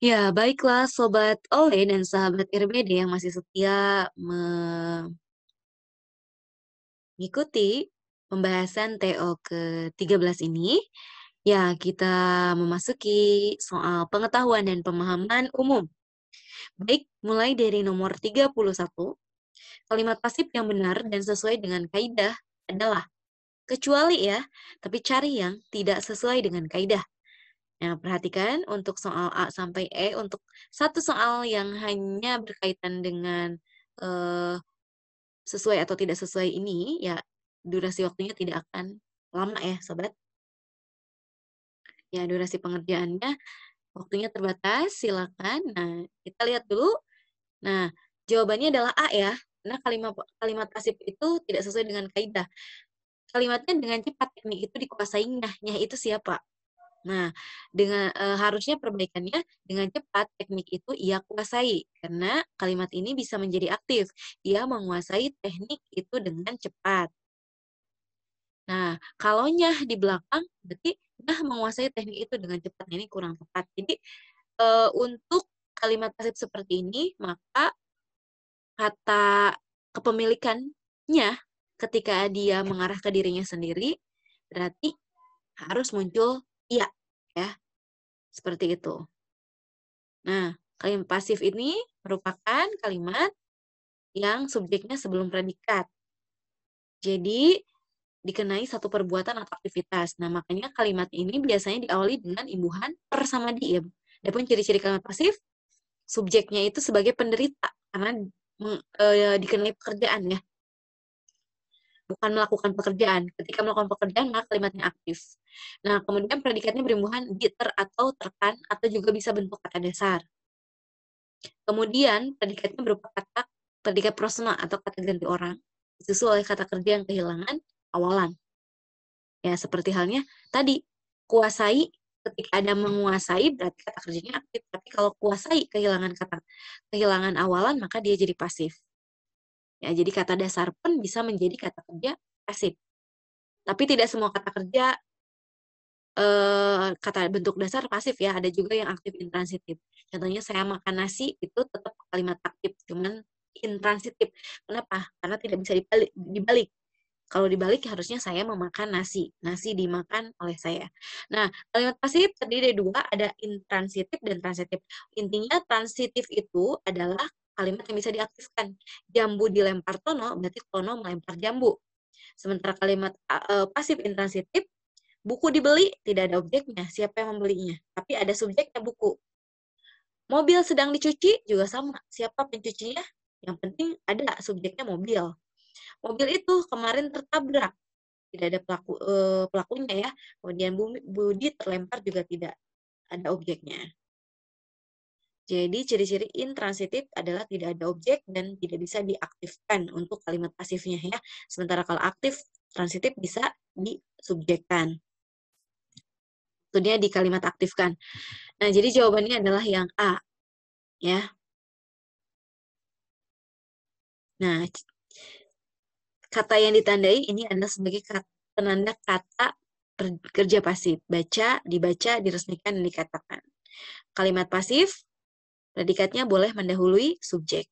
Ya, baiklah Sobat Ole dan sahabat RBD yang masih setia mengikuti pembahasan TO ke-13 ini. Ya, kita memasuki soal pengetahuan dan pemahaman umum. Baik, mulai dari nomor 31, kalimat pasif yang benar dan sesuai dengan kaidah adalah kecuali ya, tapi cari yang tidak sesuai dengan kaidah. Nah, perhatikan untuk soal A sampai E, untuk satu soal yang hanya berkaitan dengan eh, sesuai atau tidak sesuai ini, ya durasi waktunya tidak akan lama ya, sobat. Ya, durasi pengerjaannya waktunya terbatas, silakan. Nah, kita lihat dulu. Nah, jawabannya adalah A ya, karena kalimat kalimat pasif itu tidak sesuai dengan kaidah. Kalimatnya dengan cepat, teknik itu dikuasainya. Nyah itu siapa? Nah, harusnya perbaikannya dengan cepat teknik itu ia kuasai karena kalimat ini bisa menjadi aktif. Ia menguasai teknik itu dengan cepat. Nah, kalau nyah di belakang berarti nyah menguasai teknik itu dengan cepat. Nah, ini kurang tepat. Jadi untuk kalimat pasif seperti ini, maka kata kepemilikannya ketika dia mengarah ke dirinya sendiri berarti harus muncul iya ya, seperti itu. Nah, kalimat pasif ini merupakan kalimat yang subjeknya sebelum predikat. Jadi, dikenai satu perbuatan atau aktivitas. Nah, makanya kalimat ini biasanya diawali dengan imbuhan per sama di. Ya. Adapun ciri-ciri kalimat pasif, subjeknya itu sebagai penderita karena dikenai pekerjaan ya, bukan melakukan pekerjaan. Ketika melakukan pekerjaan, maka kalimatnya aktif. Nah, kemudian predikatnya berimbuhan di ter atau terkan atau juga bisa bentuk kata dasar. Kemudian predikatnya berupa kata predikat personal atau kata ganti orang, disusul oleh kata kerja yang kehilangan awalan. Ya, seperti halnya tadi, kuasai, ketika ada menguasai berarti kata kerjanya aktif, tapi kalau kuasai kehilangan awalan maka dia jadi pasif. Ya, jadi kata dasar pun bisa menjadi kata kerja pasif. Tapi tidak semua kata kerja kata bentuk dasar pasif ya, ada juga yang aktif intransitif. Contohnya saya makan nasi itu tetap kalimat aktif, cuman intransitif. Kenapa? Karena tidak bisa dibalik. Kalau dibalik harusnya saya memakan nasi. Nasi dimakan oleh saya. Nah, kalimat pasif terdiri dari dua, ada intransitif dan transitif. Intinya transitif itu adalah kalimat yang bisa diaktifkan. Jambu dilempar Tono, berarti Tono melempar jambu. Sementara kalimat pasif intransitif, buku dibeli, tidak ada objeknya, siapa yang membelinya. Tapi ada subjeknya buku. Mobil sedang dicuci, juga sama. Siapa pencucinya? Yang penting ada subjeknya mobil. Mobil itu kemarin tertabrak, tidak ada pelakunya ya. Kemudian Budi terlempar juga tidak ada objeknya. Jadi ciri-ciri intransitif adalah tidak ada objek dan tidak bisa diaktifkan untuk kalimat pasifnya ya. Sementara kalau aktif, transitif bisa disubjekkan. Itu dia di kalimat aktifkan. Nah, jadi jawabannya adalah yang A ya. Nah, kata yang ditandai ini adalah sebagai penanda kata kerja pasif. Baca, dibaca, diresmikan, dan dikatakan. Kalimat pasif, predikatnya boleh mendahului subjek.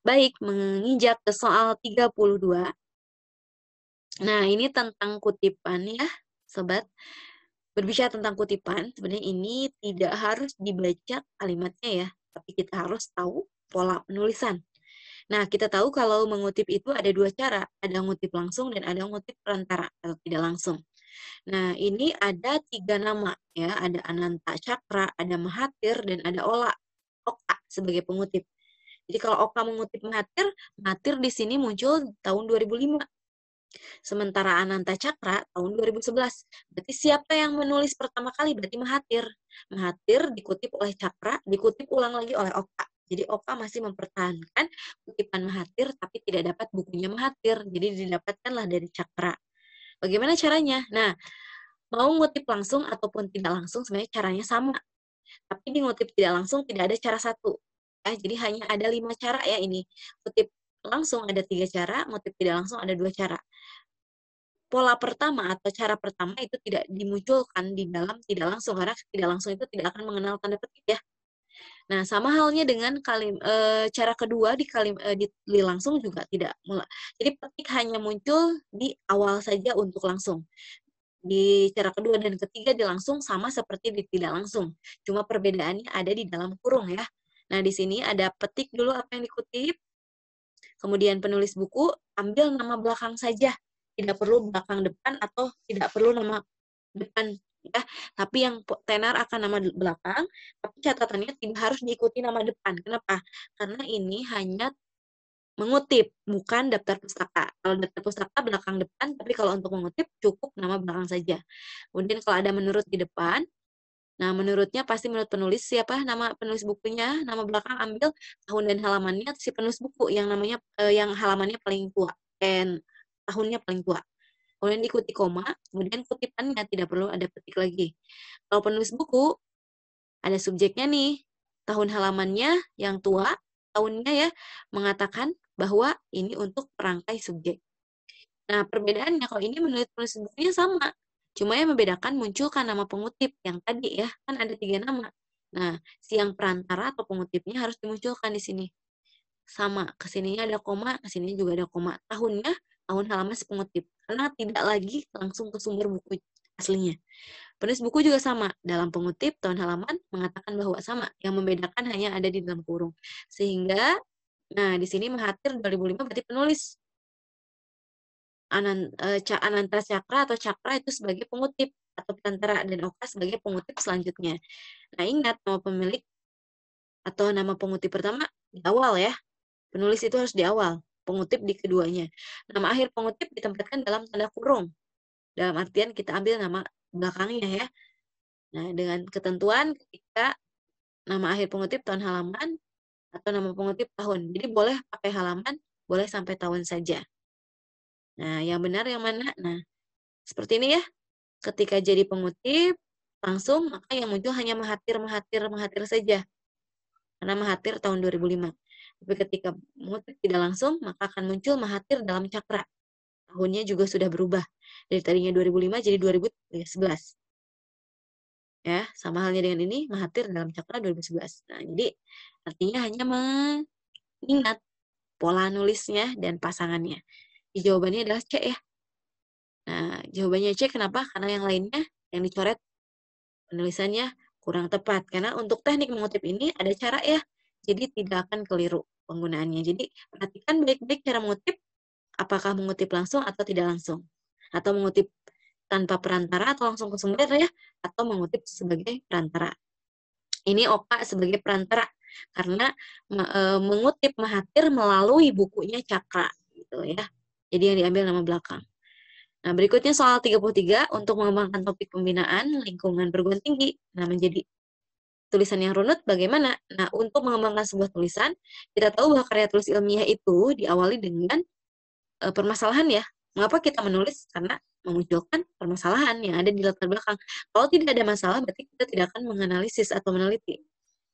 Baik, menginjak ke soal 32. Nah, ini tentang kutipan ya, sobat. Berbicara tentang kutipan, sebenarnya ini tidak harus dibaca kalimatnya ya, tapi kita harus tahu pola penulisan. Nah, kita tahu kalau mengutip itu ada dua cara, ada ngutip langsung dan ada ngutip perantara atau tidak langsung. Nah, ini ada tiga nama ya, ada Ananta Cakra, ada Mahathir, dan ada Oka sebagai pengutip. Jadi kalau Oka mengutip Mahathir, Mahathir di sini muncul tahun 2005. Sementara Ananta Cakra tahun 2011. Berarti siapa yang menulis pertama kali? Berarti Mahathir. Mahathir dikutip oleh Cakra, dikutip ulang lagi oleh Oka. Jadi Oka masih mempertahankan kutipan Mahathir, tapi tidak dapat bukunya Mahathir. Jadi didapatkanlah dari Cakra. Bagaimana caranya? Nah, mau ngutip langsung ataupun tidak langsung sebenarnya caranya sama. Tapi di ngutip tidak langsung tidak ada cara satu. Jadi hanya ada 5 cara ya ini. Ngutip langsung ada 3 cara, ngutip tidak langsung ada 2 cara. pola pertama atau cara pertama itu tidak dimunculkan di dalam tidak langsung, karena tidak langsung itu tidak akan mengenal tanda petik ya. Nah, sama halnya dengan cara kedua di langsung juga tidak mulai. Jadi petik hanya muncul di awal saja untuk langsung. Di cara kedua dan ketiga di langsung sama seperti di tidak langsung. Cuma perbedaannya ada di dalam kurung ya. Nah, di sini ada petik dulu apa yang dikutip. Kemudian penulis buku ambil nama belakang saja. Tidak perlu belakang depan atau tidak perlu nama depan ya. Tapi yang tenar akan nama belakang, tapi catatannya tidak harus diikuti nama depan. Kenapa? Karena ini hanya mengutip, bukan daftar pustaka. Kalau daftar pustaka belakang depan, tapi kalau untuk mengutip cukup nama belakang saja. Kemudian kalau ada menurut di depan, nah menurutnya pasti menurut penulis siapa nama penulis bukunya, nama belakang ambil tahun dan halamannya si penulis buku yang namanya yang halamannya paling tua dan tahunnya paling tua. Kemudian diikuti koma, kemudian kutipannya tidak perlu ada petik lagi. Kalau penulis buku ada subjeknya nih, tahun halamannya yang tua, tahunnya ya mengatakan bahwa ini untuk perangkai subjek. Nah, perbedaannya kalau ini menurut penulis bukunya sama. Cuma yang membedakan munculkan nama pengutip yang tadi ya, kan ada 3 nama. Nah, si yang perantara atau pengutipnya harus dimunculkan di sini. Sama, kesininya ada koma, kesini juga ada koma. Tahunnya, tahun halaman si pengutip. Karena tidak lagi langsung ke sumber buku aslinya. Penulis buku juga sama. Dalam pengutip, tahun halaman mengatakan bahwa sama. Yang membedakan hanya ada di dalam kurung. Sehingga, nah di sini Mahathir 2005 berarti penulis. Ananta Cakra atau Cakra itu sebagai pengutip atau perantara dan Oka sebagai pengutip selanjutnya. Nah, ingat nama pemilik atau nama pengutip pertama di awal ya. Penulis itu harus di awal, pengutip di keduanya. Nama akhir pengutip ditempatkan dalam tanda kurung. Dalam artian kita ambil nama belakangnya ya. Nah, dengan ketentuan ketika nama akhir pengutip tahun halaman atau nama pengutip tahun. Jadi boleh pakai halaman, boleh sampai tahun saja. Nah, yang benar yang mana? Nah, seperti ini ya. Ketika jadi pengutip, langsung maka yang muncul hanya Mahathir saja. Karena Mahathir tahun 2005. Tapi ketika mengutip tidak langsung, maka akan muncul Mahathir dalam Cakra. Tahunnya juga sudah berubah. Dari tadinya 2005 jadi 2011. Ya, sama halnya dengan ini, Mahathir dalam Cakra 2011. Nah, jadi artinya hanya mengingat pola nulisnya dan pasangannya. Jawabannya adalah C ya. Nah, jawabannya C kenapa? Karena yang lainnya yang dicoret penulisannya kurang tepat. Karena untuk teknik mengutip ini ada cara ya. Jadi tidak akan keliru penggunaannya. Jadi perhatikan baik-baik cara mengutip. Apakah mengutip langsung atau tidak langsung. Atau mengutip tanpa perantara atau langsung ke sumber ya. Atau mengutip sebagai perantara. Ini Oka sebagai perantara. Karena mengutip Mahathir melalui bukunya Cakra. Gitu ya. Jadi yang diambil nama belakang. Nah, berikutnya soal 33 untuk mengembangkan topik pembinaan lingkungan perguruan tinggi. Nah, menjadi tulisan yang runut bagaimana? Nah, untuk mengembangkan sebuah tulisan, kita tahu bahwa karya tulis ilmiah itu diawali dengan permasalahan ya. Mengapa kita menulis? Karena memunculkan permasalahan yang ada di latar belakang. Kalau tidak ada masalah, berarti kita tidak akan menganalisis atau meneliti.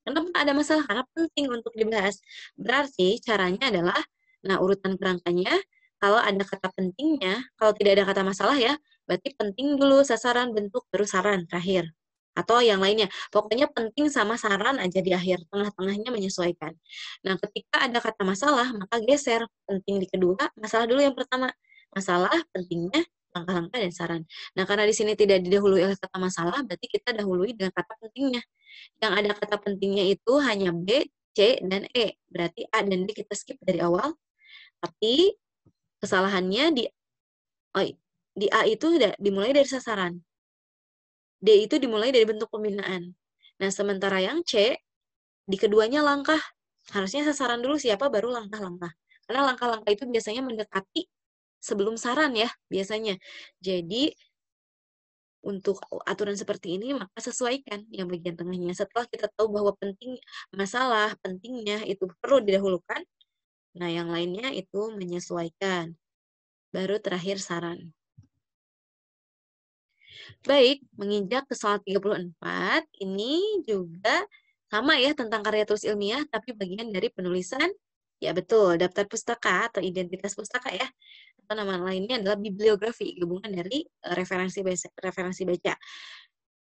Kenapa ada masalah? Karena penting untuk dibahas. Berarti caranya adalah, nah urutan kerangkanya, kalau ada kata pentingnya, kalau tidak ada kata masalah ya, berarti penting dulu sasaran, bentuk, baru saran terakhir. Atau yang lainnya. Pokoknya penting sama saran aja di akhir. Tengah-tengahnya menyesuaikan. Nah, ketika ada kata masalah, maka geser penting di kedua, masalah dulu yang pertama. Masalah, pentingnya, langkah-langkah, dan saran. Nah, karena di sini tidak didahului oleh kata masalah, berarti kita dahului dengan kata pentingnya. Yang ada kata pentingnya itu hanya B, C, dan E. Berarti A dan D kita skip dari awal. Tapi kesalahannya di A itu dimulai dari sasaran. D itu dimulai dari bentuk pembinaan. Nah, sementara yang C, di keduanya langkah. Harusnya sasaran dulu siapa, baru langkah-langkah. Karena langkah-langkah itu biasanya mendekati sebelum saran ya, biasanya. Jadi, untuk aturan seperti ini, maka sesuaikan yang bagian tengahnya. Setelah kita tahu bahwa masalah pentingnya itu perlu didahulukan, nah yang lainnya itu menyesuaikan. Baru terakhir saran. Baik, menginjak ke soal 34, ini juga sama ya tentang karya tulis ilmiah, tapi bagian dari penulisan Ya, betul. Daftar pustaka atau identitas pustaka ya. Atau nama lainnya adalah bibliografi, gabungan dari referensi baca.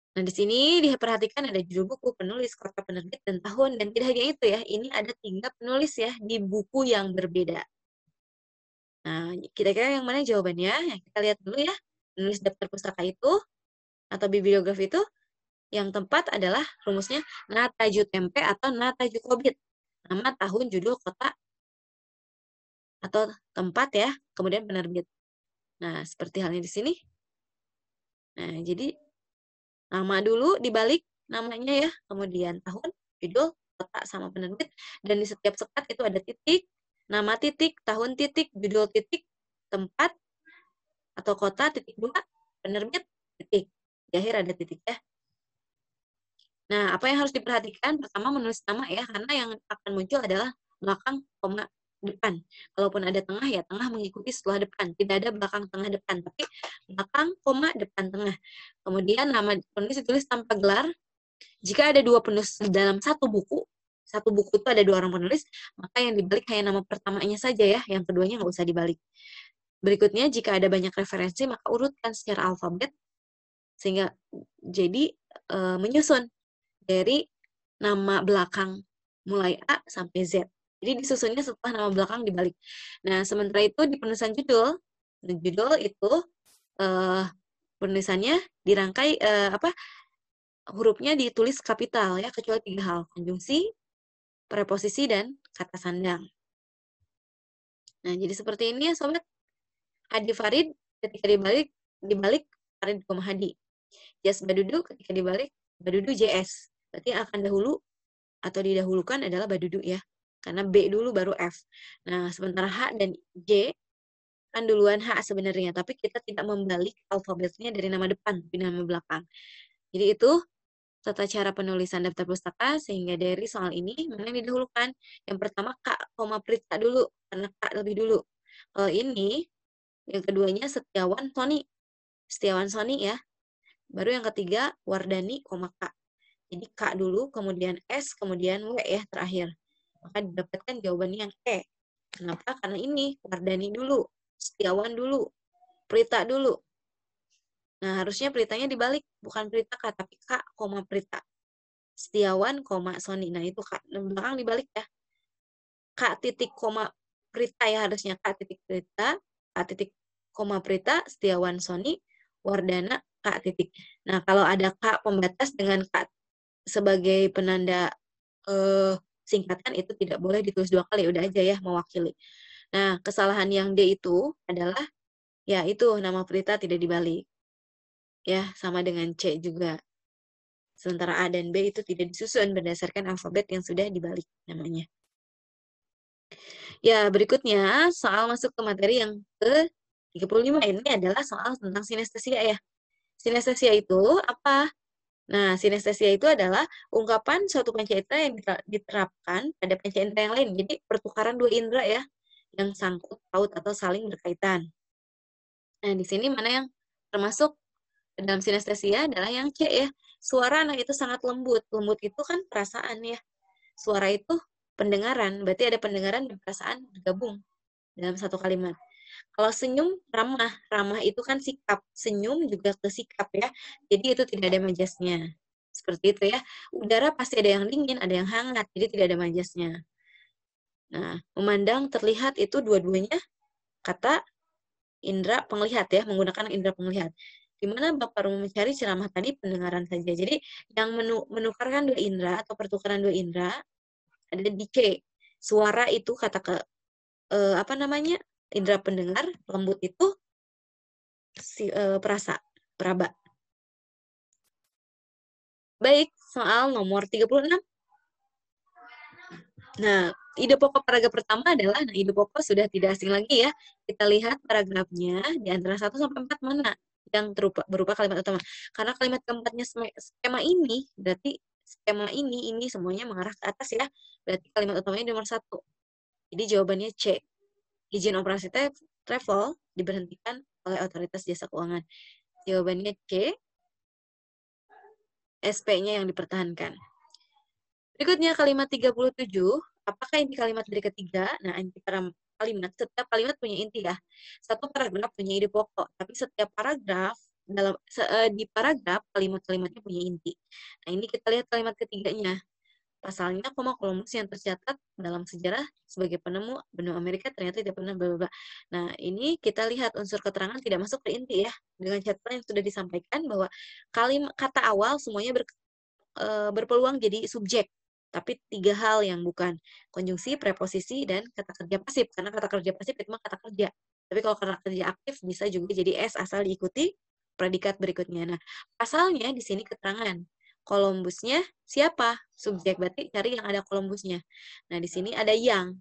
Nah, di sini diperhatikan ada judul buku, penulis, kota penerbit, dan tahun. Dan tidak hanya itu ya, ini ada 3 penulis ya di buku yang berbeda. Nah, kira-kira yang mana jawabannya? Yang kita lihat dulu ya. Penulis daftar pustaka itu, atau bibliografi itu, yang tepat adalah rumusnya Nataju Tempe atau Nataju Kobit. Nama, tahun, judul, kota, atau tempat ya, kemudian penerbit. Nah, seperti halnya di sini. Nah, jadi nama dulu dibalik namanya ya, kemudian tahun, judul, kota, sama penerbit, dan di setiap sekat itu ada titik, nama titik, tahun titik, judul titik, tempat atau kota titik 2, penerbit titik. Di akhir ada titik ya. Nah, apa yang harus diperhatikan? Pertama menulis nama ya, karena yang akan muncul adalah belakang, koma, depan. Kalaupun ada tengah ya tengah mengikuti setelah depan. Tidak ada belakang, tengah, depan, tapi belakang, koma, depan, tengah. Kemudian nama penulis ditulis tanpa gelar. Jika ada 2 penulis dalam satu buku itu ada 2 orang penulis, maka yang dibalik hanya nama pertamanya saja ya, yang keduanya nggak usah dibalik. Berikutnya, jika ada banyak referensi, maka urutkan secara alfabet, sehingga jadi menyusun dari nama belakang mulai A sampai Z. Jadi disusunnya setelah nama belakang dibalik. Nah, sementara itu di penulisan judul itu penulisannya dirangkai hurufnya ditulis kapital ya, kecuali 3 hal, konjungsi, preposisi, dan kata sandang. Nah, jadi seperti ini ya sobat. Hadi Farid ketika dibalik Farid, Hadi. Jas Badudu ketika dibalik Badudu JS. Berarti yang akan dahulu atau didahulukan adalah Badudu ya. Karena B dulu baru F. Nah, sementara H dan J kan duluan H sebenarnya, tapi kita tidak membalik alfabetnya dari nama depan ke nama belakang. Jadi itu tata cara penulisan daftar pustaka, sehingga dari soal ini mana yang didahulukan? Yang pertama Kak, Prita dulu, karena Kak lebih dulu. Kalau ini, yang keduanya Setiawan Sony ya. Baru yang ketiga Wardani, Kak. Jadi K dulu, kemudian S, kemudian W ya terakhir. Maka didapatkan jawabannya yang E. Kenapa? Karena ini Wardani dulu, Setiawan dulu, Prita dulu. Nah, harusnya Pritanya dibalik, bukan Prita K, tapi K, Prita. Setiawan, Sony. Nah, itu K. Belakang dibalik ya. K titik, Prita ya harusnya. K titik Prita, K titik, Prita, Setiawan, Sony, Wardana, K titik. Nah, kalau ada K pembatas dengan K sebagai penanda singkatan, itu tidak boleh ditulis 2 kali, udah aja ya mewakili. Nah, kesalahan yang D itu adalah ya itu nama Prita tidak dibalik. Ya, sama dengan C juga. Sementara A dan B itu tidak disusun berdasarkan alfabet yang sudah dibalik namanya. Ya, berikutnya soal masuk ke materi yang ke-35. Ini adalah soal tentang sinestesia ya. Sinestesia itu apa? Nah, sinestesia itu adalah ungkapan suatu panca indera yang diterapkan pada panca indera yang lain. Jadi, pertukaran 2 indera ya, yang sangkut paut atau saling berkaitan. Nah, di sini mana yang termasuk dalam sinestesia adalah yang C ya. Suara anak itu sangat lembut. Lembut itu kan perasaan ya. Suara itu pendengaran. Berarti ada pendengaran dan perasaan bergabung dalam satu kalimat. Kalau senyum, ramah. Ramah itu kan sikap. Senyum juga ke sikap ya. Jadi itu tidak ada majasnya. Seperti itu ya. Udara pasti ada yang dingin, ada yang hangat. Jadi tidak ada majasnya. Nah, memandang, terlihat itu dua-duanya kata indera penglihat ya. Menggunakan indera penglihat. Di mana Bapak Romo mencari ceramah tadi pendengaran saja. Jadi yang menukarkan 2 indera atau pertukaran 2 indera ada di C. Suara itu kata ke indera pendengar, lembut itu peraba. Baik, soal nomor 36. Nah, ide pokok paragraf pertama adalah, ide pokok sudah tidak asing lagi ya. Kita lihat paragrafnya di antara 1 sampai 4 mana yang berupa kalimat utama. Karena kalimat keempatnya skema ini, berarti skema ini semuanya mengarah ke atas ya. Berarti kalimat utamanya nomor 1. Jadi jawabannya C. Izin operasi travel diberhentikan oleh otoritas jasa keuangan. Jawabannya C. SP-nya yang dipertahankan. Berikutnya kalimat 37. apakah inti kalimat dari ketiga? Nah, inti kalimat, setiap kalimat punya inti ya. Satu paragraf punya ide pokok, tapi setiap paragraf di paragraf kalimat-kalimatnya punya inti. Nah, ini kita lihat kalimat ketiganya. Pasalnya, Columbus yang tercatat dalam sejarah sebagai penemu benua Amerika ternyata tidak pernah bla bla bla. Nah, ini kita lihat unsur keterangan tidak masuk ke inti ya. Dengan catatan yang sudah disampaikan bahwa kata awal semuanya berpeluang jadi subjek. Tapi 3 hal yang bukan. Konjungsi, preposisi, dan kata kerja pasif. Karena kata kerja pasif itu mah kata kerja. Tapi kalau kata kerja aktif bisa juga jadi S asal diikuti predikat berikutnya. Nah, pasalnya di sini keterangan. Columbusnya siapa? Subjek, berarti cari yang ada Columbusnya. Nah, di sini ada yang.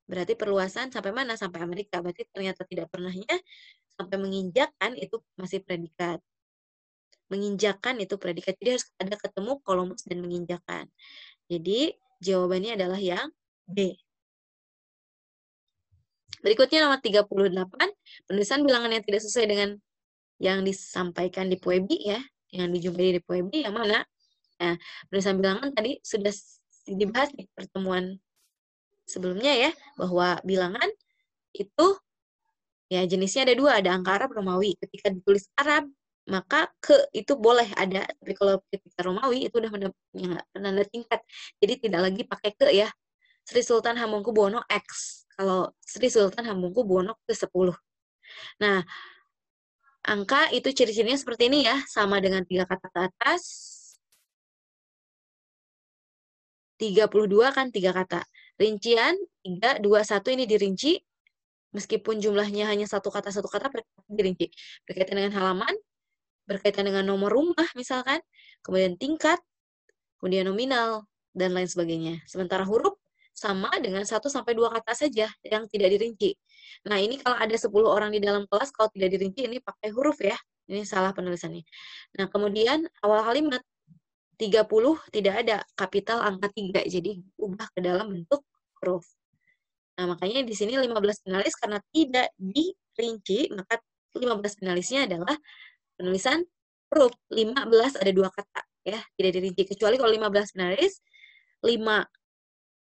Berarti perluasan sampai mana? Sampai Amerika. Berarti ternyata tidak pernahnya sampai menginjakkan itu masih predikat. Menginjakan itu predikat. Jadi harus ada ketemu Columbus dan menginjakan. Jadi jawabannya adalah yang B. Berikutnya nomor 38, penulisan bilangan yang tidak sesuai dengan yang disampaikan di Puebi ya, yang dijumpai di Puebi yang mana? Nah, penulisan bilangan tadi sudah dibahas di pertemuan sebelumnya ya, bahwa bilangan itu ya jenisnya ada 2, ada angka Arab, Romawi. Ketika ditulis Arab, maka ke itu boleh ada, tapi kalau ketika Romawi itu udah penanda tingkat, jadi tidak lagi pakai ke ya. Sri Sultan Hamengkubuwono X, kalau Sri Sultan Hamengkubuwono ke-10. Nah, angka itu ciri-cirinya seperti ini ya, sama dengan 3 kata ke atas. 32 kan 3 kata. Rincian 3, 2, 1 ini dirinci. Meskipun jumlahnya hanya satu kata dirinci. Berkaitan dengan halaman, berkaitan dengan nomor rumah misalkan, kemudian tingkat, kemudian nominal, dan lain sebagainya. Sementara huruf sama dengan 1-2 kata saja yang tidak dirinci. Nah, ini kalau ada 10 orang di dalam kelas, kalau tidak dirinci, ini pakai huruf ya. Ini salah penulisannya. Nah, kemudian awal kalimat 30 tidak ada kapital angka 3, jadi ubah ke dalam bentuk huruf. Nah, makanya di sini 15 finalis karena tidak dirinci, maka 15 finalisnya adalah penulisan huruf. 15 ada 2 kata ya, tidak dirinci. Kecuali kalau 15 finalis, 5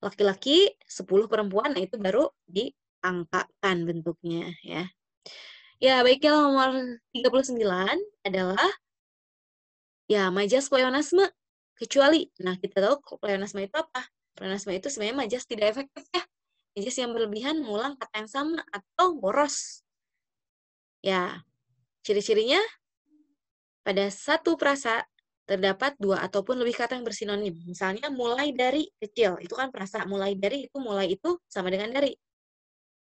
laki-laki, 10 perempuan, nah itu baru diangkakan bentuknya ya. Ya, baiknya nomor 39 adalah ya majas pleonasme. Kecuali, nah kita tahu pleonasme itu apa? Pleonasme itu sebenarnya majas tidak efektif ya. Majas yang berlebihan mengulang kata yang sama atau boros. Ya, ciri-cirinya pada satu frasa terdapat 2 ataupun lebih kata yang bersinonim. Misalnya mulai dari kecil, itu kan frasa. Mulai dari itu, mulai itu sama dengan dari.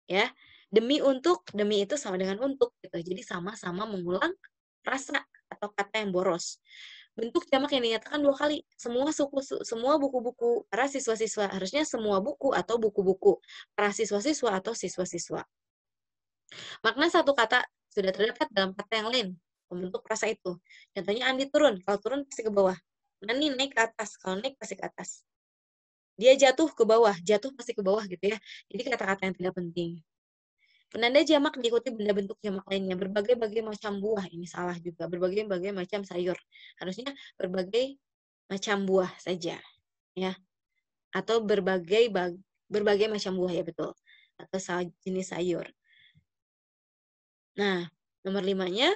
Ya, demi untuk, demi itu sama dengan untuk. Gitu. Jadi sama-sama mengulang frasa atau kata yang boros. Bentuk jamak yang dinyatakan 2 kali. Semua buku-buku para siswa-siswa. Harusnya semua buku atau buku-buku para siswa-siswa atau siswa-siswa. Makna satu kata sudah terdapat dalam kata yang lain. Membentuk frasa itu. Contohnya Andi turun. Kalau turun pasti ke bawah. Nani naik ke atas. Kalau naik pasti ke atas. Dia jatuh ke bawah. Jatuh pasti ke bawah gitu ya. Jadi kata-kata yang tidak penting. Penanda jamak diikuti benda bentuk jamak lainnya. Berbagai-bagai macam buah. Ini salah juga. Berbagai-bagai macam sayur. Harusnya berbagai macam buah saja. Ya. Atau berbagai macam buah ya betul. Atau jenis sayur. Nah, nomor 5-nya,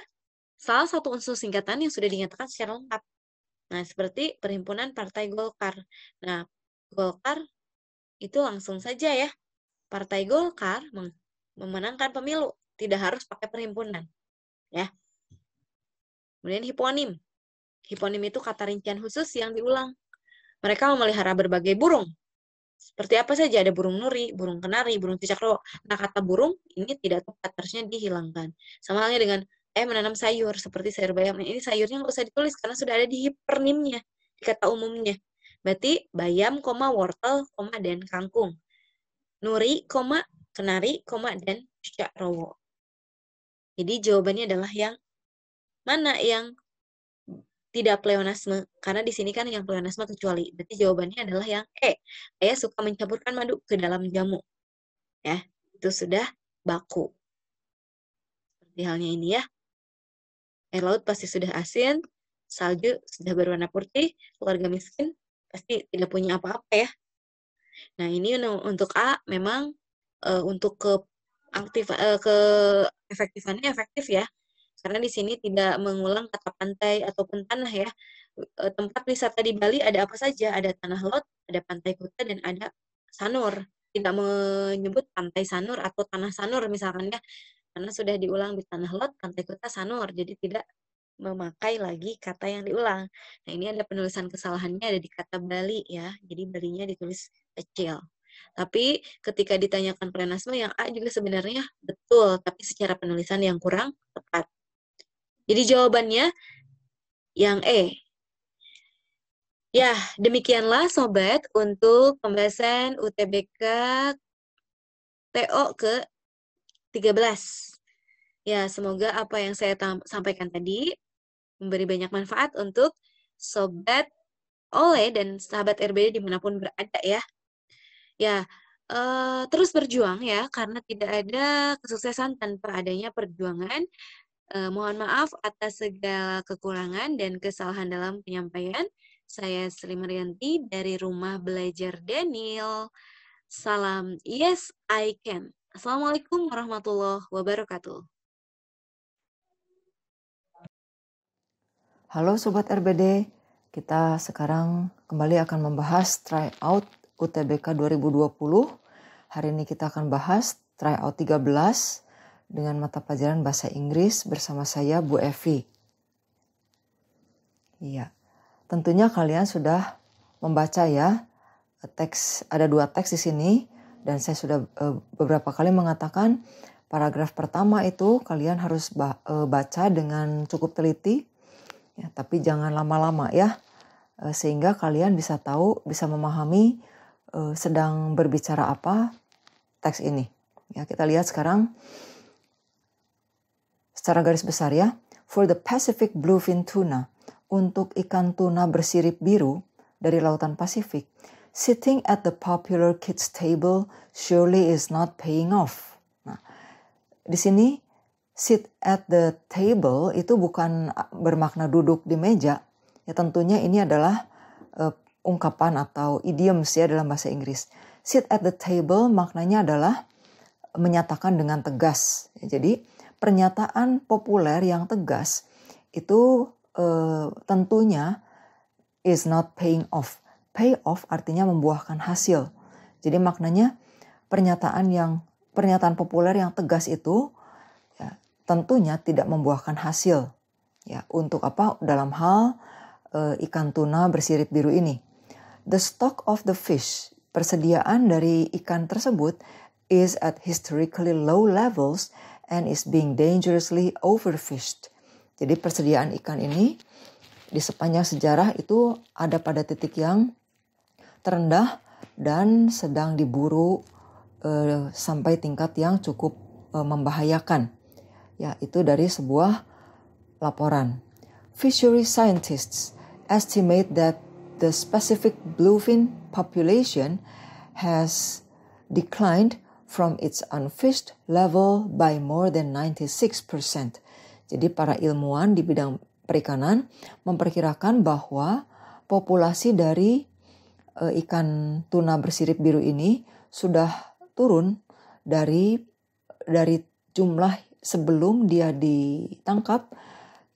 salah satu unsur singkatan yang sudah dinyatakan secara lengkap. Nah, seperti Perhimpunan Partai Golkar. Nah, Golkar itu langsung saja ya. Partai Golkar memenangkan pemilu, tidak harus pakai perhimpunan. Ya. Kemudian hiponim. Hiponim itu kata rincian khusus yang diulang. Mereka memelihara berbagai burung. Seperti apa saja, ada burung nuri, burung kenari, burung cicak rawa. Nah, kata burung ini tidak tepat, harusnya dihilangkan. Sama halnya dengan menanam sayur, seperti sayur bayam. Ini sayurnya nggak usah ditulis, karena sudah ada di hipernimnya, di kata umumnya. Berarti bayam, wortel, dan kangkung. Nuri, kenari, dan cicak rawa. Jadi jawabannya adalah yang mana yang tidak pleonasme, karena di sini kan yang pleonasme kecuali. Berarti jawabannya adalah yang E. Saya suka mencampurkan madu ke dalam jamu. Ya, itu sudah baku. Seperti halnya ini ya. Air laut pasti sudah asin, salju sudah berwarna putih, keluarga miskin pasti tidak punya apa-apa ya. Nah, ini untuk A memang untuk ke efektifannya efektif ya. Karena di sini tidak mengulang kata pantai ataupun tanah ya. Tempat wisata di Bali ada apa saja? Ada Tanah Lot, ada Pantai Kuta, dan ada Sanur. Tidak menyebut Pantai Sanur atau Tanah Sanur misalkan ya. Karena sudah diulang di Tanah Lot, Pantai Kuta, Sanur. Jadi tidak memakai lagi kata yang diulang. Nah, ini ada penulisan kesalahannya ada di kata Bali ya. Jadi Balinya ditulis kecil. Tapi ketika ditanyakan plenasme yang A juga sebenarnya betul, tapi secara penulisan yang kurang tepat. Jadi jawabannya yang E. Ya, demikianlah sobat untuk pembahasan UTBK TO ke-13. Ya, semoga apa yang saya sampaikan tadi memberi banyak manfaat untuk sobat Ole dan sahabat RBD dimanapun berada ya. Ya, terus berjuang ya, karena tidak ada kesuksesan tanpa adanya perjuangan. Mohon maaf atas segala kekurangan dan kesalahan dalam penyampaian. Saya Sri Maryanti dari Rumah Belajar Daniel. Salam Yes I Can. Assalamualaikum warahmatullahi wabarakatuh. Halo Sobat RBD, kita sekarang kembali akan membahas tryout UTBK 2020. Hari ini kita akan bahas tryout 13 dengan mata pelajaran Bahasa Inggris bersama saya Bu Evi. Iya, tentunya kalian sudah membaca ya, ada 2 teks di sini dan saya sudah beberapa kali mengatakan paragraf pertama itu kalian harus baca dengan cukup teliti. Ya, tapi jangan lama-lama ya, sehingga kalian bisa tahu, bisa memahami sedang berbicara apa teks ini. Ya, kita lihat sekarang secara garis besar ya. For the Pacific Bluefin Tuna, untuk ikan tuna bersirip biru dari lautan Pasifik, sitting at the popular kids table surely is not paying off. Nah, di sini sit at the table itu bukan bermakna duduk di meja. Ya tentunya ini adalah ungkapan atau idioms ya dalam bahasa Inggris. Sit at the table maknanya adalah menyatakan dengan tegas. Ya, jadi pernyataan populer yang tegas itu tentunya is not paying off. Pay off artinya membuahkan hasil. Jadi maknanya pernyataan populer yang tegas itu tentunya tidak membuahkan hasil. Ya, untuk apa? Dalam hal ikan tuna bersirip biru ini. The stock of the fish, persediaan dari ikan tersebut is at historically low levels and is being dangerously overfished. Jadi persediaan ikan ini di sepanjang sejarah itu ada pada titik yang terendah dan sedang diburu sampai tingkat yang cukup membahayakan. Ya, itu dari sebuah laporan. Fishery scientists estimate that the specific bluefin population has declined from its unfished level by more than 96%. Jadi para ilmuwan di bidang perikanan memperkirakan bahwa populasi dari ikan tuna bersirip biru ini sudah turun dari jumlah sebelum dia ditangkap,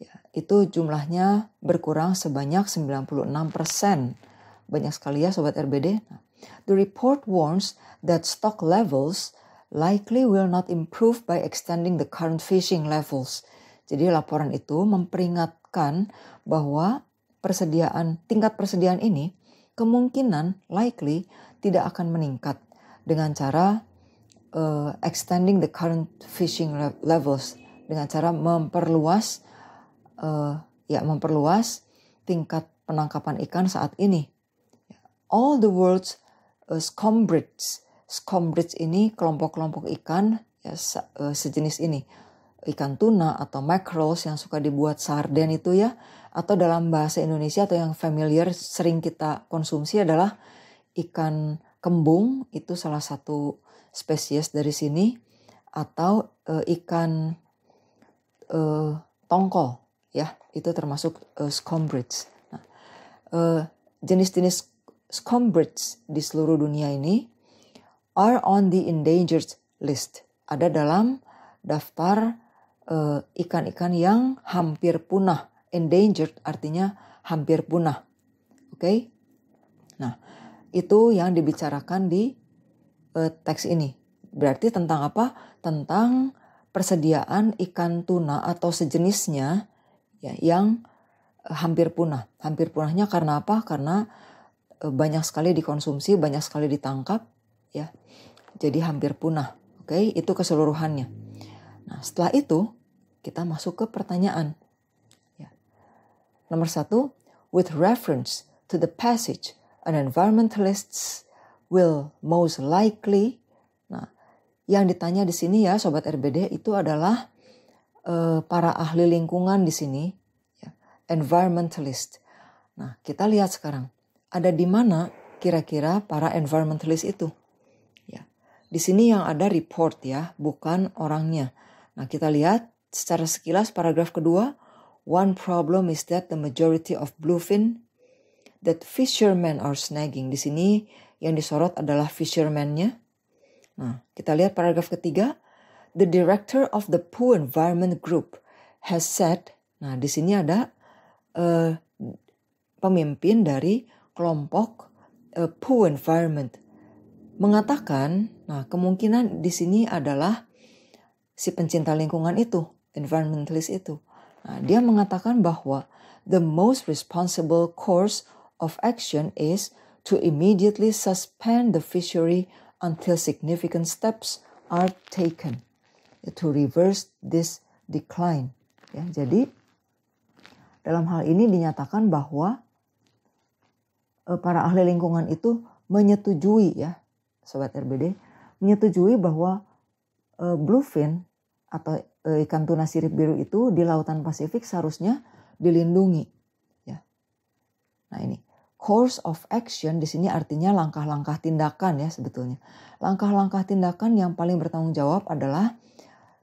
ya, itu jumlahnya berkurang sebanyak 96%. Banyak sekali ya Sobat RBD. The report warns that stock levels likely will not improve by extending the current fishing levels. Jadi laporan itu memperingatkan bahwa tingkat persediaan ini kemungkinan likely tidak akan meningkat dengan cara extending the current fishing levels, dengan cara memperluas tingkat penangkapan ikan saat ini. All the world's scombrids ini kelompok-kelompok ikan ya, sejenis ini. Ikan tuna atau mackerels yang suka dibuat sarden itu ya, atau dalam bahasa Indonesia atau yang familiar sering kita konsumsi adalah ikan kembung, itu salah satu spesies dari sini, atau ikan tongkol ya, itu termasuk scombrids. Nah, jenis-jenis Scombrids di seluruh dunia ini are on the endangered list. Ada dalam daftar ikan-ikan yang hampir punah. Endangered artinya hampir punah. Oke? Nah, itu yang dibicarakan di teks ini. Berarti tentang apa? Tentang persediaan ikan tuna atau sejenisnya ya, yang hampir punah. Hampir punahnya karena apa? Karena banyak sekali dikonsumsi, banyak sekali ditangkap, ya. Jadi hampir punah. Oke, itu keseluruhannya. Nah, setelah itu kita masuk ke pertanyaan. Ya. Nomor 1, with reference to the passage, an environmentalists will most likely. Nah, yang ditanya di sini ya, Sobat RBD, itu adalah para ahli lingkungan di sini, ya, environmentalist. Nah, kita lihat sekarang, ada di mana kira-kira para environmentalist itu? Ya, di sini yang ada report ya, bukan orangnya. Nah, kita lihat secara sekilas paragraf kedua, one problem is that the majority of bluefin that fishermen are snagging. Di sini yang disorot adalah fisherman-nya. Nah, kita lihat paragraf ketiga, the director of the Pooh Environment Group has said. Nah, di sini ada pemimpin dari kelompok Pooh Environment mengatakan, nah kemungkinan di sini adalah si pencinta lingkungan itu, environmentalist itu. Nah, dia mengatakan bahwa the most responsible course of action is to immediately suspend the fishery until significant steps are taken to reverse this decline. Ya, jadi dalam hal ini dinyatakan bahwa para ahli lingkungan itu menyetujui ya, Sobat RBD, menyetujui bahwa bluefin atau ikan tuna sirip biru itu di Lautan Pasifik seharusnya dilindungi. Ya. Nah ini, course of action di sini artinya langkah-langkah tindakan ya sebetulnya. Langkah-langkah tindakan yang paling bertanggung jawab adalah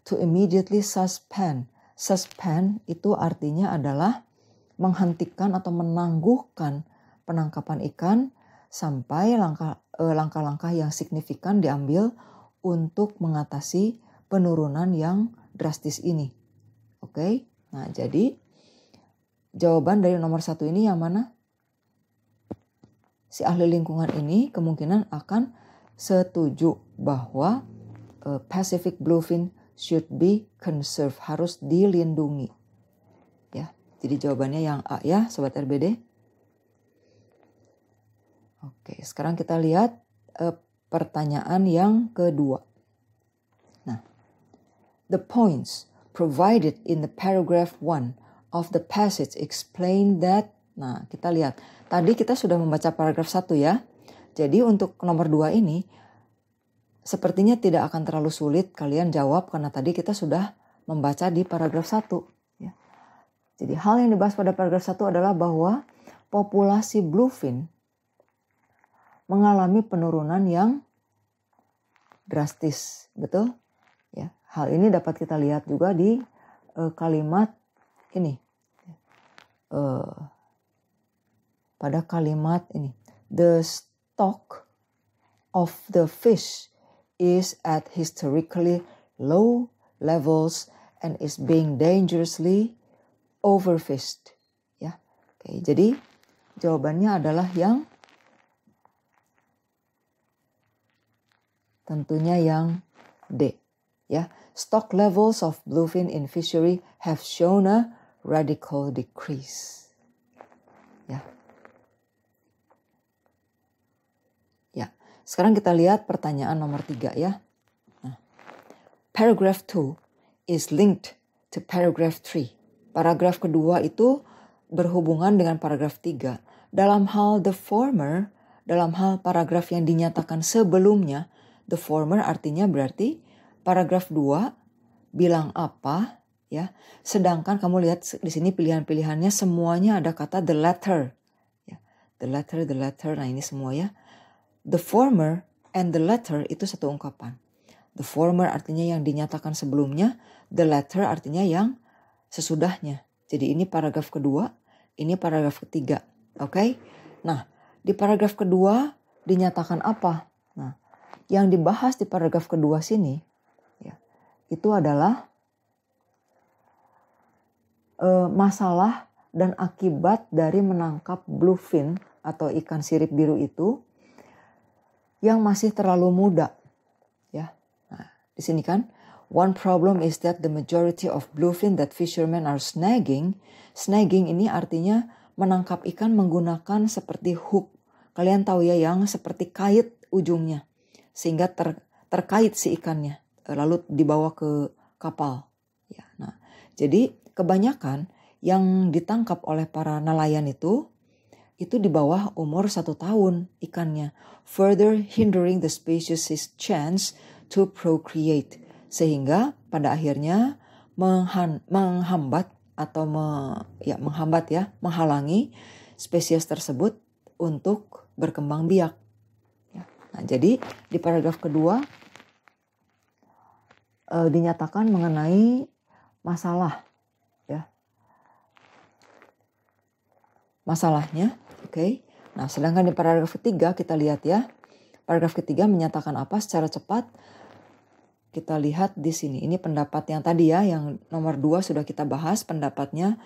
to immediately suspend. Suspend itu artinya adalah menghentikan atau menangguhkan penangkapan ikan sampai langkah-langkah yang signifikan diambil untuk mengatasi penurunan yang drastis ini. Oke, nah jadi jawaban dari nomor 1 ini yang mana? Si ahli lingkungan ini kemungkinan akan setuju bahwa Pacific bluefin should be conserved, harus dilindungi. Ya, jadi jawabannya yang A ya, Sobat RBD. Oke, sekarang kita lihat pertanyaan yang kedua. Nah, the points provided in the paragraph 1 of the passage explain that. Nah, kita lihat. Tadi kita sudah membaca paragraf 1 ya. Jadi untuk nomor 2 ini sepertinya tidak akan terlalu sulit kalian jawab karena tadi kita sudah membaca di paragraf 1. Ya. Jadi hal yang dibahas pada paragraf 1 adalah bahwa populasi bluefin mengalami penurunan yang drastis, betul? Ya, hal ini dapat kita lihat juga di kalimat ini. Pada kalimat ini, the stock of the fish is at historically low levels and is being dangerously overfished. Ya, oke. Jadi jawabannya adalah yang tentunya yang D. Ya, stock levels of bluefin in fishery have shown a radical decrease. Ya. Ya, sekarang kita lihat pertanyaan nomor 3 ya. Nah, paragraph 2 is linked to paragraph 3. Paragraf kedua itu berhubungan dengan paragraf 3. Dalam hal the former, dalam hal paragraf yang dinyatakan sebelumnya, the former artinya berarti paragraf 2 bilang apa ya. Sedangkan kamu lihat di sini pilihan-pilihannya semuanya ada kata the latter. Ya, the latter. Nah, ini semua ya. The former and the latter itu satu ungkapan. The former artinya yang dinyatakan sebelumnya, the latter artinya yang sesudahnya. Jadi ini paragraf kedua, ini paragraf ketiga. Oke? Nah, Di paragraf kedua dinyatakan apa? Nah, yang dibahas di paragraf kedua sini ya, itu adalah masalah dan akibat dari menangkap bluefin atau ikan sirip biru itu yang masih terlalu muda. Ya. Nah, di sini kan, one problem is that the majority of bluefin that fishermen are snagging ini artinya menangkap ikan menggunakan seperti hook. Kalian tahu ya, yang seperti kait ujungnya. Sehingga terkait si ikannya. Lalu dibawa ke kapal. Ya, nah, jadi kebanyakan yang ditangkap oleh para nelayan itu di bawah umur 1 tahun ikannya. Further hindering the species' chance to procreate. Sehingga pada akhirnya menghalangi spesies tersebut untuk berkembang biak. Nah, jadi di paragraf kedua dinyatakan mengenai masalah, ya, masalahnya, oke. Nah, sedangkan di paragraf ketiga kita lihat ya, paragraf ketiga menyatakan apa secara cepat. Kita lihat di sini, ini pendapat yang tadi ya, yang nomor 2 sudah kita bahas pendapatnya.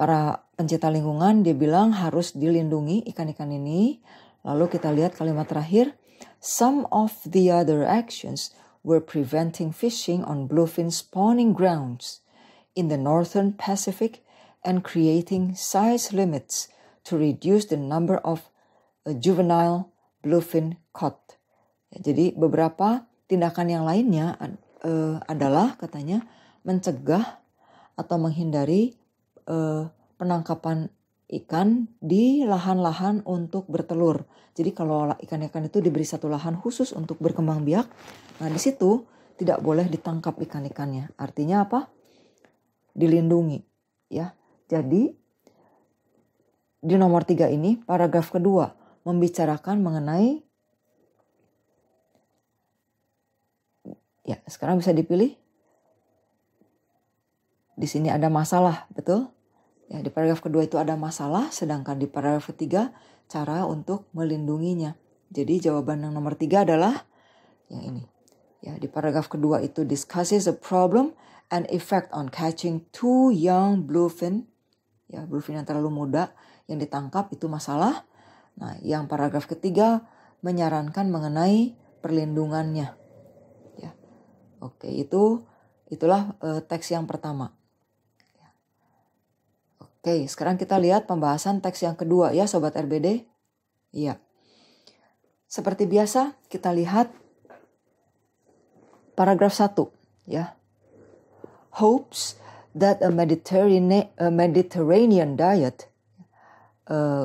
Para pencinta lingkungan dia bilang harus dilindungi ikan-ikan ini. Lalu kita lihat kalimat terakhir, some of the other actions were preventing fishing on bluefin spawning grounds in the northern Pacific and creating size limits to reduce the number of juvenile bluefin caught. Ya, jadi beberapa tindakan yang lainnya adalah katanya mencegah atau menghindari penangkapan ikan di lahan-lahan untuk bertelur. Jadi kalau ikan-ikan itu diberi satu lahan khusus untuk berkembang biak, nah di situ tidak boleh ditangkap ikan-ikannya. Artinya apa? Dilindungi, ya. Jadi di nomor 3 ini paragraf kedua membicarakan mengenai, ya sekarang bisa dipilih. Di sini ada masalah, betul? Ya, di paragraf kedua itu ada masalah, sedangkan di paragraf ketiga cara untuk melindunginya. Jadi jawaban yang nomor 3 adalah yang ini. Ya, di paragraf kedua itu discusses a problem and effect on catching 2 young bluefin. Ya, bluefin yang terlalu muda yang ditangkap itu masalah. Nah, yang paragraf ketiga menyarankan mengenai perlindungannya. Ya. Oke, itulah teks yang pertama. Oke, sekarang kita lihat pembahasan teks yang kedua ya Sobat RBD. Iya. Seperti biasa kita lihat paragraf 1 ya. Hopes that a Mediterranean diet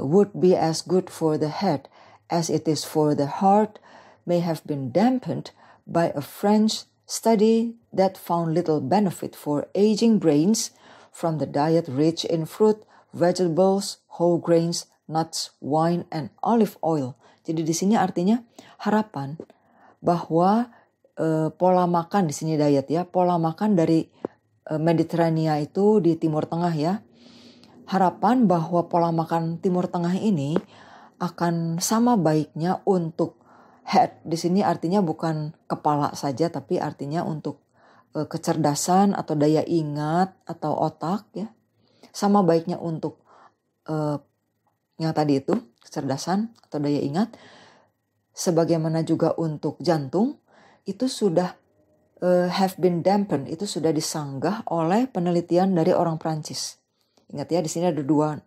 would be as good for the head as it is for the heart may have been dampened by a French study that found little benefit for aging brains from the diet rich in fruit, vegetables, whole grains, nuts, wine, and olive oil. Jadi di sini artinya harapan bahwa pola makan di sini diet ya, pola makan dari Mediterania itu di Timur Tengah ya. Harapan bahwa pola makan Timur Tengah ini akan sama baiknya untuk head. Di sini artinya bukan kepala saja, tapi artinya untuk kecerdasan atau daya ingat atau otak ya, sama baiknya untuk yang tadi itu kecerdasan atau daya ingat, sebagaimana juga untuk jantung itu sudah have been dampened, itu sudah disanggah oleh penelitian dari orang Prancis. Ingat ya, di sini ada dua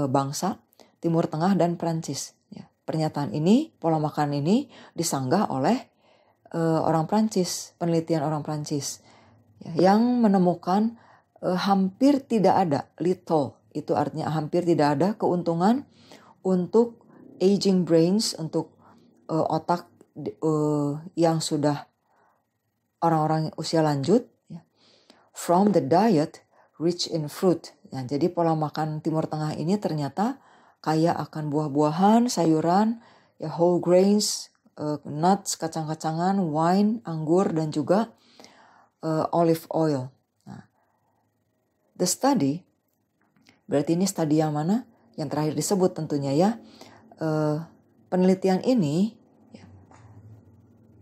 bangsa, Timur Tengah dan Prancis. Ya, pernyataan ini, pola makan ini disanggah oleh orang Prancis, penelitian orang Prancis ya, yang menemukan hampir tidak ada, little itu artinya hampir tidak ada keuntungan untuk aging brains, untuk otak yang sudah orang-orang usia lanjut ya, from the diet rich in fruit. Ya, jadi pola makan Timur Tengah ini ternyata kaya akan buah-buahan, sayuran, ya whole grains, nuts, kacang-kacangan, wine, anggur, dan juga olive oil. Nah, the study, berarti ini studi yang mana? yang terakhir disebut tentunya ya. Penelitian ini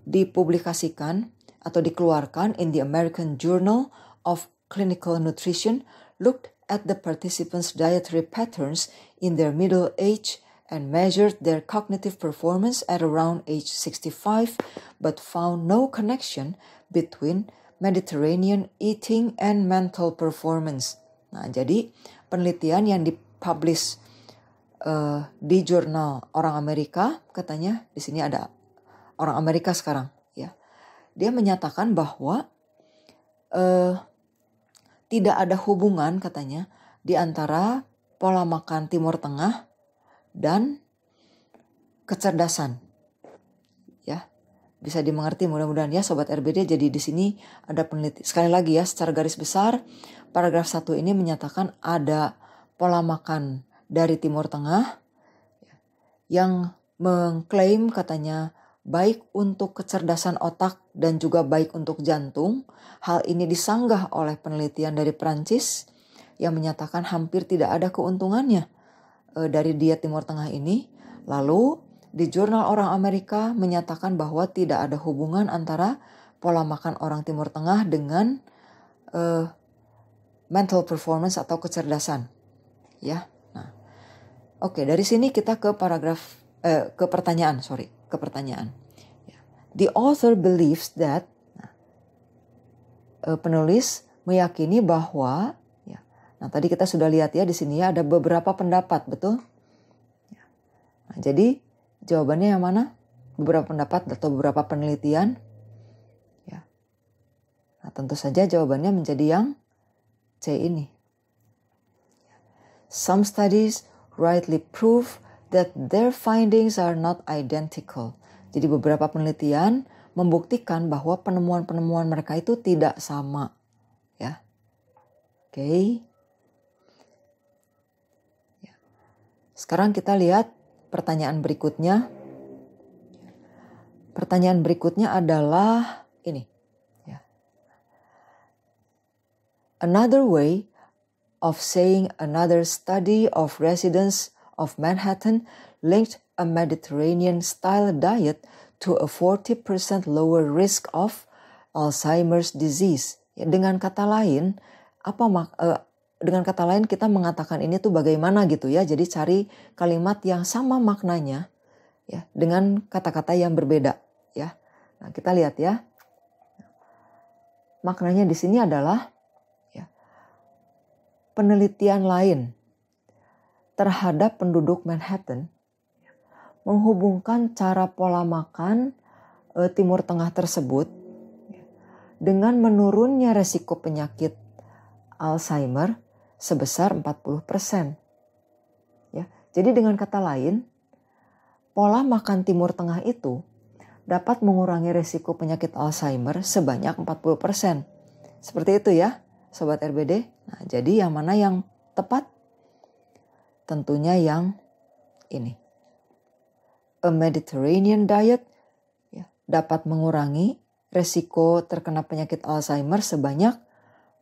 dipublikasikan atau dikeluarkan in the American Journal of Clinical Nutrition, looked at the participants' dietary patterns in their middle age and measured their cognitive performance at around age 65, but found no connection between Mediterranean eating and mental performance. Nah, jadi penelitian yang dipublish di jurnal orang Amerika, katanya di sini ada orang Amerika sekarang, ya. Dia menyatakan bahwa tidak ada hubungan katanya di antara pola makan Timur Tengah dan kecerdasan. Ya, bisa dimengerti mudah-mudahan ya Sobat RBD. Jadi di sini ada penelitian. Sekali lagi ya, secara garis besar, paragraf 1 ini menyatakan ada pola makan dari Timur Tengah yang mengklaim katanya baik untuk kecerdasan otak dan juga baik untuk jantung. Hal ini disanggah oleh penelitian dari Prancis yang menyatakan hampir tidak ada keuntungannya dari diet Timur Tengah ini. Lalu di jurnal orang Amerika menyatakan bahwa tidak ada hubungan antara pola makan orang Timur Tengah dengan mental performance atau kecerdasan. Ya, nah, oke, dari sini kita ke ke pertanyaan. The author believes that, penulis meyakini bahwa, nah tadi kita sudah lihat ya di sini ya ada beberapa pendapat, betul? Nah, jadi jawabannya yang mana? Beberapa pendapat atau beberapa penelitian? Ya. Nah, tentu saja jawabannya menjadi yang C ini. Some studies rightly prove that their findings are not identical. Jadi beberapa penelitian membuktikan bahwa penemuan-penemuan mereka itu tidak sama. Ya. Oke. Ya. Sekarang kita lihat pertanyaan berikutnya. Pertanyaan berikutnya adalah ini. Ya. Another way of saying another study of residents of Manhattan linked a Mediterranean-style diet to a 40% lower risk of Alzheimer's disease. Ya, dengan kata lain, dengan kata lain kita mengatakan ini tuh bagaimana gitu ya. Jadi cari kalimat yang sama maknanya ya dengan kata-kata yang berbeda ya. Nah, kita lihat ya. Maknanya di sini adalah ya, penelitian lain terhadap penduduk Manhattan menghubungkan cara pola makan Timur Tengah tersebut dengan menurunnya resiko penyakit Alzheimer sebesar 40%. Ya, jadi dengan kata lain, pola makan Timur Tengah itu dapat mengurangi resiko penyakit Alzheimer sebanyak 40%. Seperti itu ya, Sobat RBD. Nah, jadi yang mana yang tepat? Tentunya yang ini. A Mediterranean diet ya, dapat mengurangi resiko terkena penyakit Alzheimer sebanyak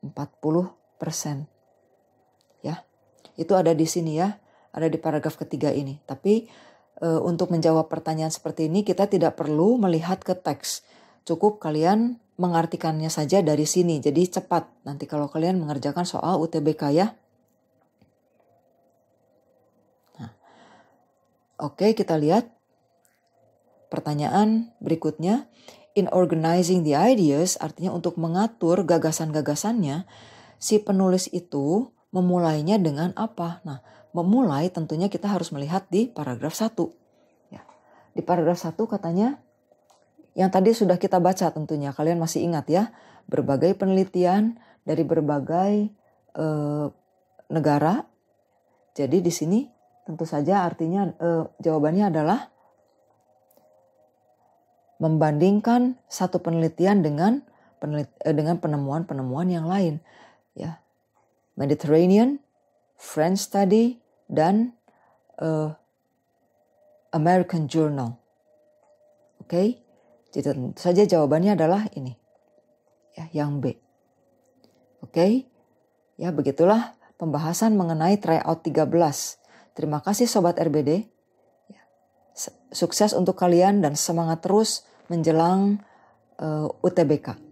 40%. Ya, itu ada di sini ya, ada di paragraf ketiga ini. Tapi untuk menjawab pertanyaan seperti ini kita tidak perlu melihat ke teks. Cukup kalian mengartikannya saja dari sini. Jadi cepat nanti kalau kalian mengerjakan soal UTBK ya. Nah, oke, kita lihat. Pertanyaan berikutnya, in organizing the ideas, artinya untuk mengatur gagasan-gagasannya, si penulis itu memulainya dengan apa? Nah, memulai tentunya kita harus melihat di paragraf 1. Ya. Di paragraf 1 katanya, yang tadi sudah kita baca tentunya, kalian masih ingat ya, berbagai penelitian dari berbagai negara. Jadi di sini tentu saja artinya jawabannya adalah membandingkan satu penelitian dengan penemuan-penemuan yang lain, ya. Mediterranean, French study, dan American Journal. Oke, jadi tentu saja jawabannya adalah ini, ya, yang B. Oke, ya begitulah pembahasan mengenai tryout 13. Terima kasih Sobat RBD. Sukses untuk kalian dan semangat terus menjelang UTBK.